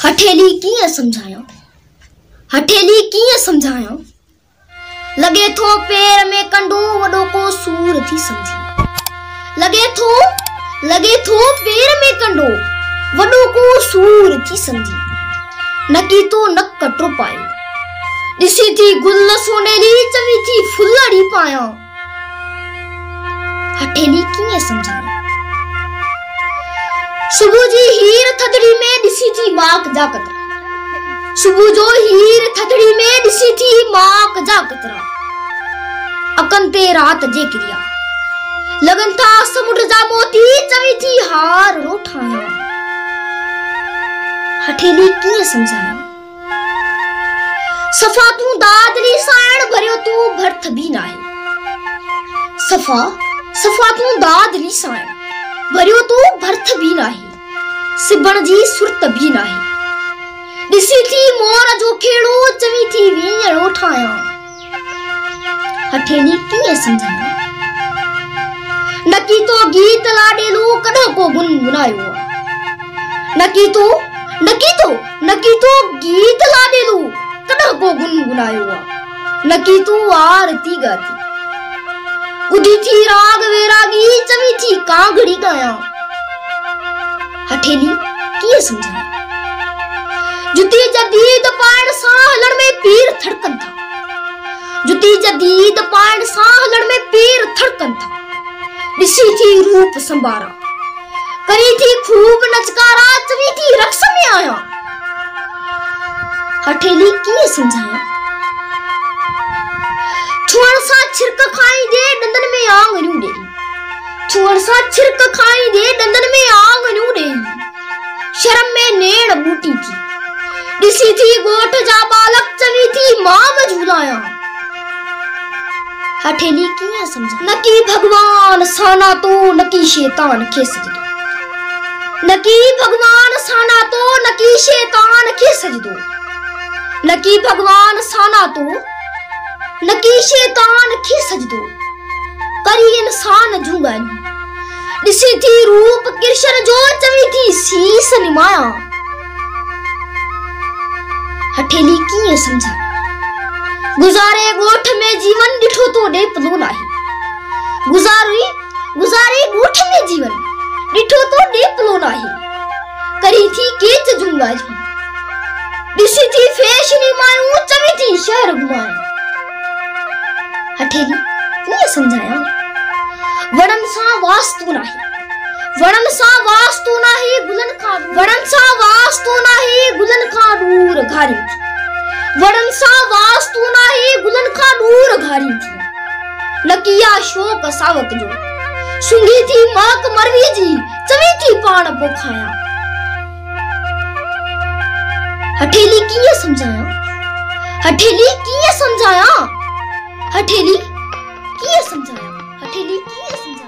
हठेली कीअं समझाया, हठेली कीअं समझाया। लगे थो पेर में कंडो वडो को सूर थी समझी। लगे थो पेर में कंडो वडो को सूर थी समझी। नकी तो नक कटरो पायो, दिसी थी गुल सोनेली चवी थी फुलड़ी पाया। हठेली कीअं समझाया। सुबह जी हीर थदड़ी में दिसी थी माक जा कतरा। सुबह जो हीर थदड़ी में दिसी थी माक जा कतरा। अकन ते रात जे क्रिया लगन था समुद्र जा मोती चवी थी हार रो ठाया। हठेली कीअं समझाया। सफा तू दादरी साइण भरियो तू भर्थ भी नाहे। सफा तू दादरी साइण भरियो तू भर्थ भी नाहे। सिबण जी सुरत भी नाहे। दिसी थी मोर जो खेड़ो चवी थी वीणो ठाया। हठेली कीअं समझाया। नकी तो गीत लाडेलू कॾहिं को गुनगुनायो। नकी तो गीत लाडेलू कॾहिं को गुनगुनायो। नकी तू आरती गाती उदी थी राग वैरागी चवी थी कांगड़ी गाया। हठेली कीअं समझाया। जुती जदीद पाइण सां हलण में पीर थड़कन था। जुती जदीद पाइण सां हलण में पीर थड़कन था। दिसी थी रूप संबारा करी थी खूब नचकारा चवी थी रक्स में आया। हठेली कीअं समझाया। छुअण सां छिरक खाई दे डंदन में आंगनू दे। छुअण सां छिरक खाई दे डंदन में आंगनू दे। शर्म में नेण बूटी थी दिसी थी गोठ जा बालक चवी थी माम झूलाया। हठेली कीअं समझा। नकी भगवान साना तो नकी शैतान खे सजदो। नकी भगवान साना तो नकी शैतान खे सजदो। नकी भगवान साना तो नकी शैतान खे सजदो। करी इंसान जुगानी दिसी थी रूप कृष्ण जो चवी थी शीस निमाया। हठेली कीअं समझा। गुजारे गोठ में जीवन डिठो तो डेपलो नाही। गुजारे गोठ में जीवन डिठो तो डेपलो नाही। करी थी केच जुंगाजी दिसी थी फेश निमायूं चवी थी शहर घुमाया। हठेली कीअं समझाया। वणन सां वास्तु नाही। वणन सां वास्तु नाही गुलन खां। वणन सां वास्तु नाही गुलन खां दूर घारी थी। वणन सां वास्तु नाही गुलन खां दूर घारी थी। नकिया शोक सावक जो सुंगी थी माक मरवी जी चवी थी पाण पोखाया। हठेली कीअं समझाया। हठेली कीअं समझाया। हठेली कीअं समझाया। हठेली कीअं समझाया।